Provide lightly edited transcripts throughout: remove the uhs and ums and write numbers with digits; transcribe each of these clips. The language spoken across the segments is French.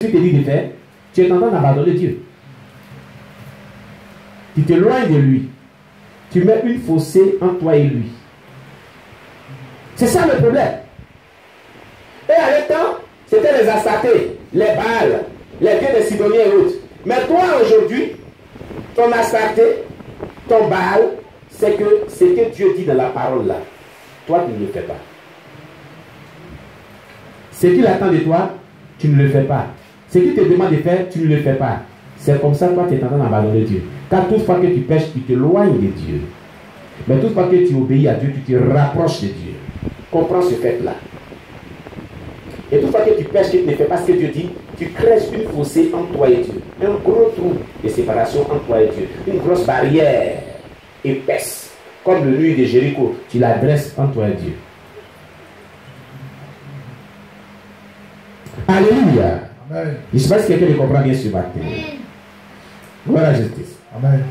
tu te dis de faire, tu es en train d'abandonner Dieu. Tu t'éloignes de lui. Tu mets une fossée entre toi et lui. C'est ça le problème. Et à l'époque, c'était les Astartés, les Baals, les dieux des Sidoniens et autres. Mais toi aujourd'hui, ton Astarté, ton Baal, c'est que ce que Dieu dit dans la parole là, toi tu ne le fais pas. Ce qu'il attend de toi, tu ne le fais pas. Ce qu'il te demande de faire, tu ne le fais pas. C'est comme ça que toi tu es en train d'abandonner Dieu. Car toutefois que tu pêches, tu t'éloignes de Dieu. Mais toutefois que tu obéis à Dieu, tu te rapproches de Dieu. Comprends ce fait-là. Et toutefois que tu pêches, que tu ne fais pas ce que Dieu dit, tu crées une fossée entre toi et Dieu. Un gros trou de séparation entre toi et Dieu. Une grosse barrière épaisse. Comme le mur de Jéricho, tu la dresses entre toi et Dieu. Alléluia. Amen. Je ne sais pas si quelqu'un me comprend bien ce matin. Voilà la justice. Amen.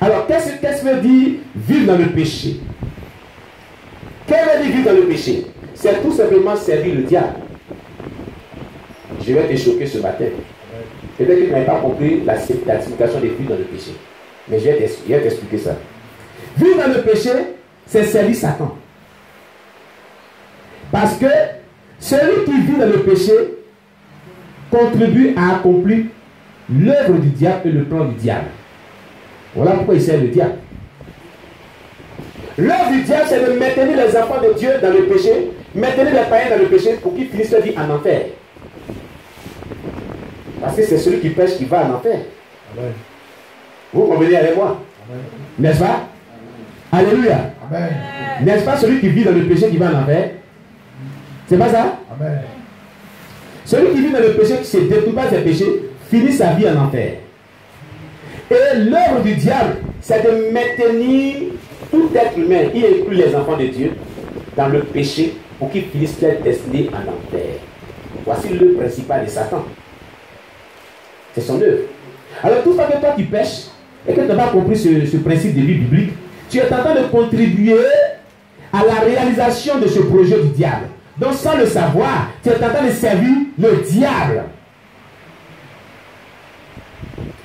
Alors, qu'est-ce que veut dire vivre dans le péché? Qu'est-ce que veut dire vivre dans le péché? C'est tout simplement servir le diable. Je vais te choquer ce matin. Peut-être que tu n'avais pas compris la signification de vivre dans le péché. Mais je vais t'expliquer ça. Vivre dans le péché, c'est servir Satan. Parce que celui qui vit dans le péché contribue à accomplir l'œuvre du diable et le plan du diable. Voilà pourquoi il sert le diable. L'œuvre du diable, c'est de maintenir les enfants de Dieu dans le péché, maintenir les païens dans le péché pour qu'ils finissent leur vie en enfer. Parce que c'est celui qui pêche qui va en enfer. Amen. Vous convenez avec moi? N'est-ce pas? Alléluia. N'est-ce pas celui qui vit dans le péché qui va en enfer? C'est pas ça? Amen. Celui qui vit dans le péché, qui se détourne pas ses péchés, finit sa vie en enfer. Et l'œuvre du diable, c'est de maintenir tout être humain, y inclut les enfants de Dieu, dans le péché pour qu'ils finissent leur destinée en enfer. Voici l'œuvre principale de Satan. C'est son œuvre. Alors, tout ça que toi tu pêches, et que tu n'as pas compris ce principe de vie biblique, tu es en train de contribuer à la réalisation de ce projet du diable. Donc, sans le savoir, tu es en train de servir le diable.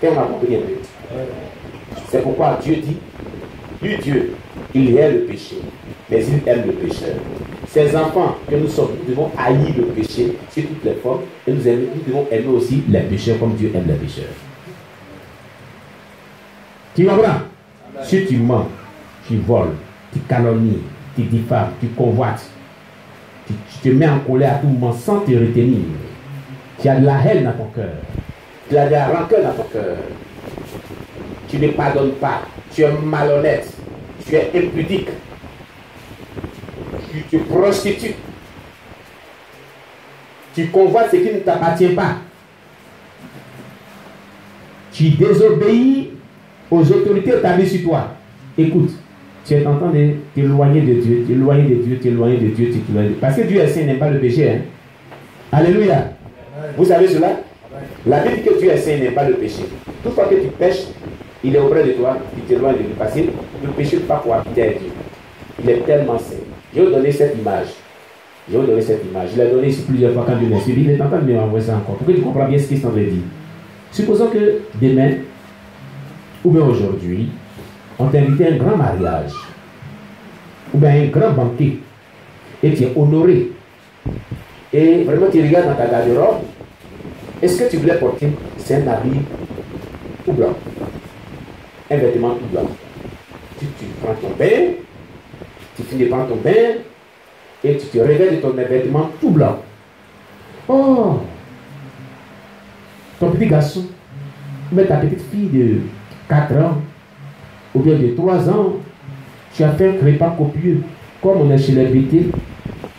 On a compris un peu. C'est pourquoi Dieu dit, lui Dieu, il hait le péché, mais il aime le pécheur. Ces enfants que nous sommes, nous devons haïr le péché sous toutes les formes, et nous devons aimer aussi les pécheurs comme Dieu aime les pécheurs. Tu comprends? Si tu mens, tu voles, tu calomnies, tu diffames, tu convoites, tu te mets en colère à tout moment sans te retenir, tu as de la haine dans ton cœur, tu as de la rancœur dans ton cœur, tu ne pardonnes pas, tu es malhonnête, tu es impudique, tu te prostitues, tu convoites ce qui ne t'appartient pas, tu désobéis aux autorités établies sur toi. Écoute, tu es en train de t'éloigner de Dieu, t'éloigner de Dieu, t'éloigner de Dieu, t'éloigner de Dieu. Parce que Dieu est saint, n'aime pas le péché. Hein? Alléluia. Vous savez cela? La Bible dit que Dieu est saint, n'aime pas le péché. Toute fois que tu pêches, il est auprès de toi, tu t'éloignes de lui. Parce que le péché ne peut pas cohabiter avec Dieu. Il est tellement saint. Je vais vous donner cette image. Je vais vous donner cette image. Je l'ai donné ici plusieurs fois quand Dieu m'a suivi. Il est en train de me renvoyer ça encore. Pour que tu comprends bien ce qu'il s'en veut dire. Supposons que demain, ou bien aujourd'hui, on t'a invité à un grand mariage, ou bien un grand banquet, et tu es honoré, et vraiment tu regardes dans ta garde-robe, est-ce que tu voulais porter, c'est un habit tout blanc, un vêtement tout blanc. Tu prends ton bain, tu finis de prendre ton bain, et tu te réveilles de ton vêtement tout blanc. Oh, ton petit garçon, mais ta petite fille de 4 ans, ou bien de 3 ans, tu as fait un repas copieux. Comme on est chez les BT,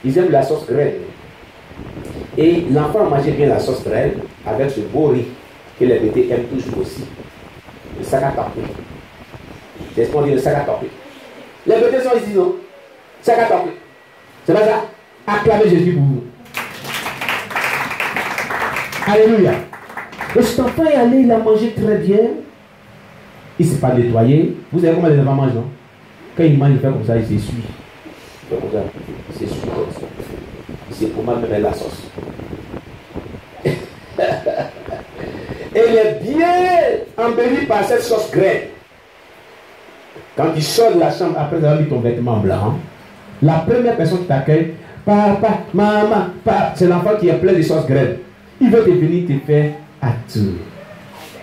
ils aiment la sauce graine. Et l'enfant mangeait bien la sauce graine avec ce beau riz que les BT aiment toujours aussi. Le sac à papier. C'est ce qu'on dit, le sac à papier. Les BT sont ici, non? Sac à papier. C'est pas ça? Acclamez Jésus pour vous. Alléluia. Et cet enfant est allé, il a mangé très bien. Il ne s'est pas nettoyé. Vous savez comment les enfants mangent, non? Quand ils mangent, ils font comme ça, ils s'essuient. Ils font comme ça, ils s'essuient comme ça. Ils se commandent même la sauce. Et il est bien embelli par cette sauce graine. Quand tu sors de la chambre après avoir mis ton vêtement blanc, la première personne qui t'accueille, papa, maman, papa, c'est l'enfant qui est plein de sauce graine. Il veut te venir te faire à tout.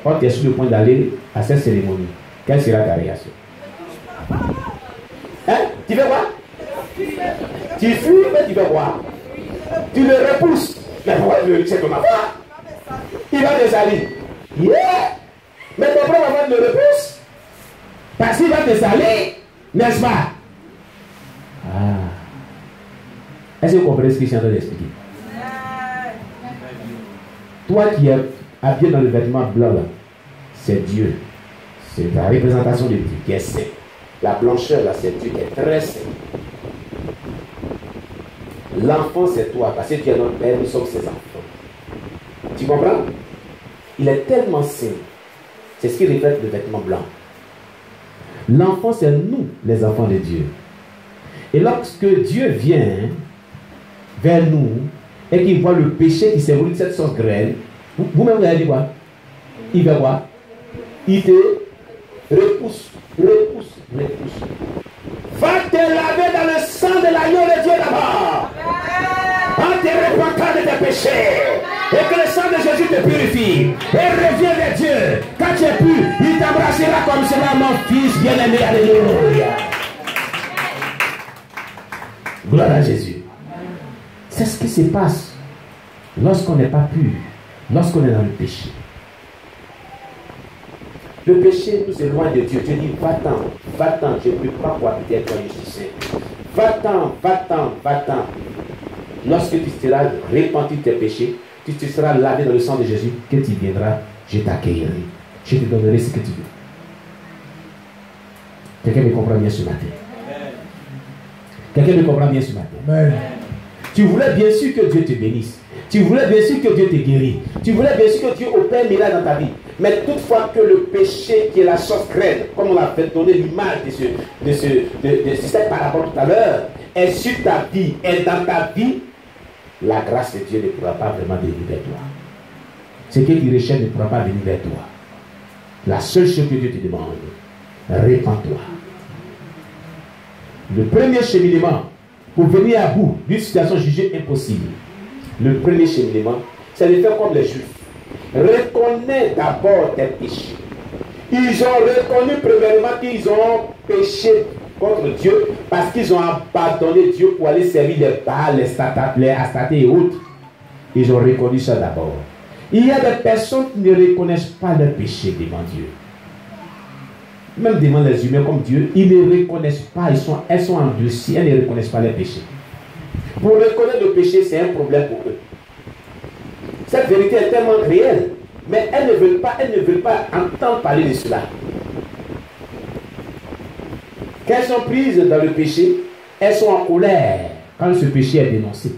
Quand tu es sur le point d'aller à cette cérémonie, quelle sera ta réaction? Hein? Tu veux quoi? Tu fuis, mais tu veux quoi? Tu le repousses. Mais pourquoi tu le sais comment voir? Il va te salir. Yeah! Mais ton propre enfant le repousse. Parce qu'il va te salir, n'est-ce pas? Ah. Est-ce que vous comprenez ce que je suis en train d'expliquer? Toi qui es habillé dans le vêtement blanc, là, c'est Dieu. C'est la représentation de Dieu qui est saint. La blancheur, là, c'est Dieu qui est très saint. L'enfant, c'est toi, parce que tu es notre père, nous sommes ses enfants. Tu comprends? Il est tellement saint. C'est ce qui reflète le vêtement blanc. L'enfant, c'est nous, les enfants de Dieu. Et lorsque Dieu vient vers nous et qu'il voit le péché qui s'est voulu de cette sauce graine, vous-même vous avez dit quoi? Il va quoi? Il te repousse. Va te laver dans le sang de l'agneau de Dieu d'abord. En te repentant de tes péchés. Et que le sang de Jésus te purifie. Et reviens vers Dieu. Quand tu es pur, il t'embrassera comme cela, mon fils bien-aimé. Alléluia. Gloire à Jésus. C'est ce qui se passe lorsqu'on n'est pas pur, lorsqu'on est dans le péché. Le péché nous éloigne de Dieu. Dieu dit, va-t'en, je ne peux pas cohabiter avec toi, je suis saint. Va-t'en. Lorsque tu seras repenti de tes péchés, tu te seras lavé dans le sang de Jésus, que tu viendras, je t'accueillerai. Je te donnerai ce que tu veux. Quelqu'un me comprend bien ce matin? Quelqu'un me comprend bien ce matin? Amen. Tu voulais bien sûr que Dieu te bénisse. Tu voulais bien sûr que Dieu te guérisse. Tu voulais bien sûr que Dieu opère miracle dans ta vie. Mais toutefois que le péché qui est la sauce graine, comme on a fait donner l'image de cette parabole tout à l'heure, est sur ta vie, est dans ta vie, la grâce de Dieu ne pourra pas vraiment venir vers toi. Ce qui est recherche ne pourra pas venir vers toi. La seule chose que Dieu te demande, répands-toi. Le premier cheminement pour venir à bout d'une situation jugée impossible, le premier cheminement, c'est de faire comme les Juifs. Reconnais d'abord tes péchés. Ils ont reconnu premièrement qu'ils ont péché contre Dieu parce qu'ils ont abandonné Dieu pour aller servir les Baals, les Astartés et autres. Ils ont reconnu ça d'abord. Il y a des personnes qui ne reconnaissent pas leurs péchés devant Dieu. Même devant les humains comme Dieu, ils ne reconnaissent pas, elles sont endurcies, elles ne reconnaissent pas leurs péchés. Pour reconnaître le péché, c'est un problème pour eux. Cette vérité est tellement réelle, mais elles ne veulent pas entendre parler de cela. Quand elles sont prises dans le péché, elles sont en colère quand ce péché est dénoncé.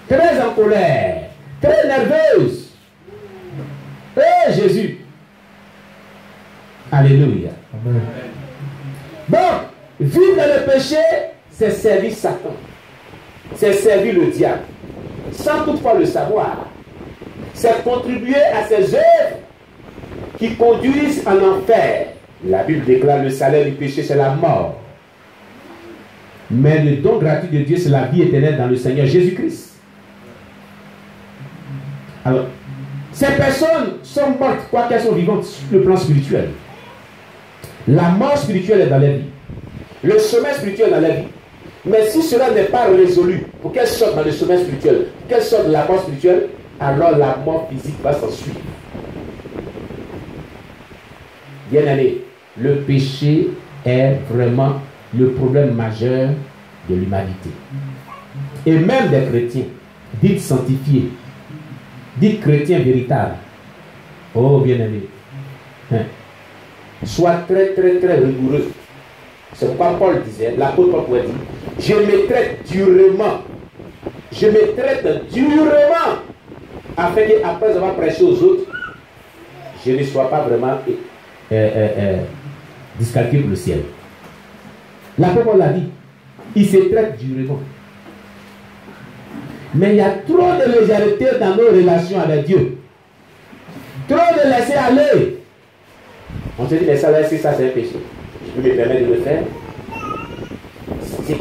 Très en colère, très nerveuses. Eh Jésus! Alléluia. Amen. Donc, vivre dans le péché, c'est servir Satan. C'est servir le diable. Sans toutefois le savoir. C'est contribuer à ces œuvres qui conduisent en enfer. La Bible déclare le salaire du péché, c'est la mort. Mais le don gratuit de Dieu, c'est la vie éternelle dans le Seigneur Jésus-Christ. Alors, ces personnes sont mortes, quoi qu'elles sont vivantes sur le plan spirituel. La mort spirituelle est dans la vie. Le chemin spirituel est dans la vie. Mais si cela n'est pas résolu, pour qu'elle sorte dans le chemin spirituel, pour qu'elle sorte de la mort spirituelle, alors la mort physique va s'en suivre. Bien allé, le péché est vraiment le problème majeur de l'humanité. Et même des chrétiens, dites sanctifiés, dites chrétiens véritables. Oh bien-aimé, sois très rigoureux. C'est pourquoi Paul disait, l'apôtre Paul pouvait dire, je me traite durement, afin qu'après avoir prêché aux autres, je ne sois pas vraiment disqualifié pour le ciel. L'apôtre Paul l'a dit, il se traite durement. Mais il y a trop de légèreté dans nos relations avec Dieu. Trop de laisser aller. On te dit, mais ça là, est-ce que ça c'est un péché? Je peux me permettre de le faire?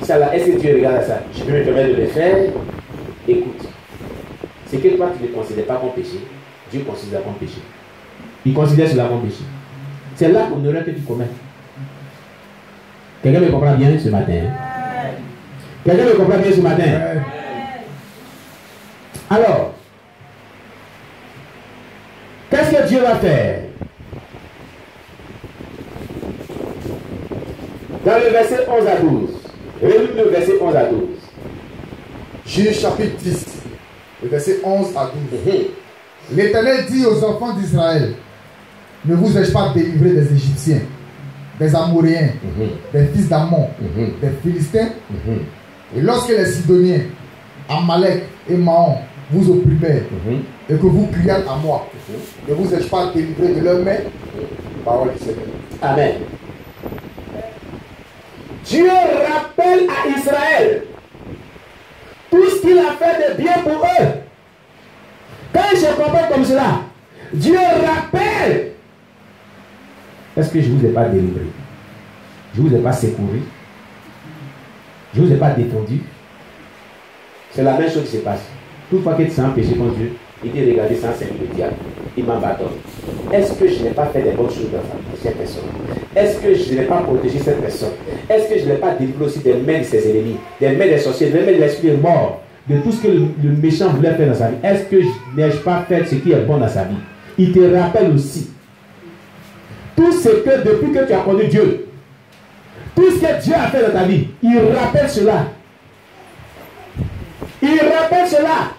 Ça là, est-ce que Dieu regarde ça? Je peux me permettre de le faire? Écoute, c'est que toi tu ne considères pas comme péché, Dieu considère comme péché. Il considère cela comme péché. C'est là qu'on aurait que tu commets. Quelqu'un me comprend bien ce matin? Hein? Quelqu'un me comprend bien ce matin? Alors, qu'est-ce que Dieu va faire? Dans le verset 11 à 12. Relis le verset 11 à 12. Juge chapitre 10, le verset 11 à 12. L'Éternel dit aux enfants d'Israël, ne vous ai-je pas délivré des Égyptiens, des Amoréens, des fils d'Ammon, des Philistins? Et lorsque les Sidoniens, Amalek et Mahon vous opprimèrent et que vous criâtes à moi, ne vous ai-je pas délivré de leurs mains? Parole du Seigneur. Amen. Dieu rappelle à Israël tout ce qu'il a fait de bien pour eux. Quand ils se comportent comme cela, Dieu rappelle. Est-ce que je ne vous ai pas délivré? Je ne vous ai pas secouru? Je ne vous ai pas défendu? C'est la même chose qui se passe. Toutefois que tu sens péché contre Dieu, il dit regardez, ça c'est le diable. Il m'abandonne. Est-ce que je n'ai pas fait des bonnes choses dans cette personne? Est-ce que je n'ai pas protégé cette personne? Est-ce que je n'ai pas délivré aussi des mains de ses ennemis, des mains des sorciers, des mains de l'esprit mort, de tout ce que le méchant voulait faire dans sa vie? Est-ce que je n'ai pas fait ce qui est bon dans sa vie? Il te rappelle aussi tout ce que depuis que tu as connu Dieu, tout ce que Dieu a fait dans ta vie, il rappelle cela. Il rappelle cela.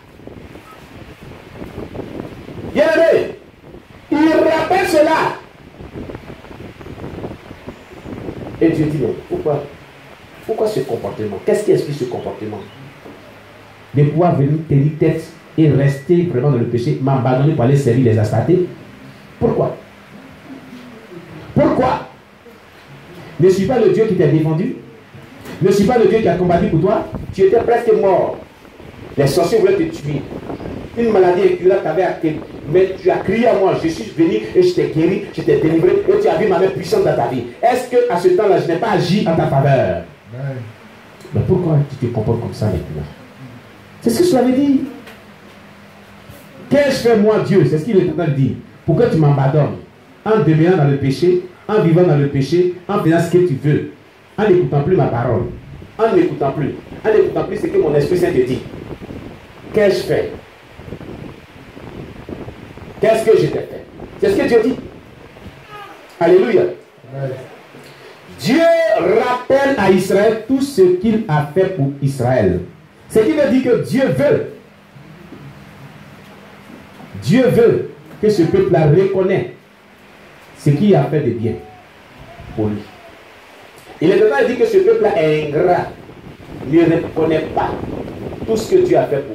Bien-aimé, il rappelle cela. Et Dieu dit, mais pourquoi ce comportement? Qu'est-ce qui explique ce comportement? De pouvoir venir tenir tête et rester vraiment dans le péché, m'abandonner pour aller servir les astartés. Pourquoi? Pourquoi? Ne suis pas le Dieu qui t'a défendu? Ne suis pas le Dieu qui a combattu pour toi? Tu étais presque mort. Les sorciers voulaient te tuer. Une maladie incurable t'avait atteint. Mais tu as crié à moi, je suis venu et je t'ai guéri, je t'ai délivré et tu as vu ma main puissante dans ta vie. Est-ce qu'à ce temps-là, je n'ai pas agi en ta faveur? Mais pourquoi tu te comportes comme ça maintenant? C'est ce que je t'avais dit. Qu'ai-je fait moi, Dieu? C'est ce qu'il est en train de dire. Pourquoi tu m'abandonnes? En demeurant dans le péché, en vivant dans le péché, en faisant ce que tu veux, en n'écoutant plus ma parole, en n'écoutant plus ce que mon Esprit Saint te dit. Qu'ai-je fait? Qu'est-ce que je t'ai fait? C'est ce que Dieu dit. Alléluia. Amen. Dieu rappelle à Israël tout ce qu'il a fait pour Israël. Ce qui veut dire que Dieu veut que ce peuple-là reconnaisse ce qu'il a fait de bien pour lui. Il est en train de dire que ce peuple-là est ingrat, ne reconnaît pas tout ce que Dieu a fait pour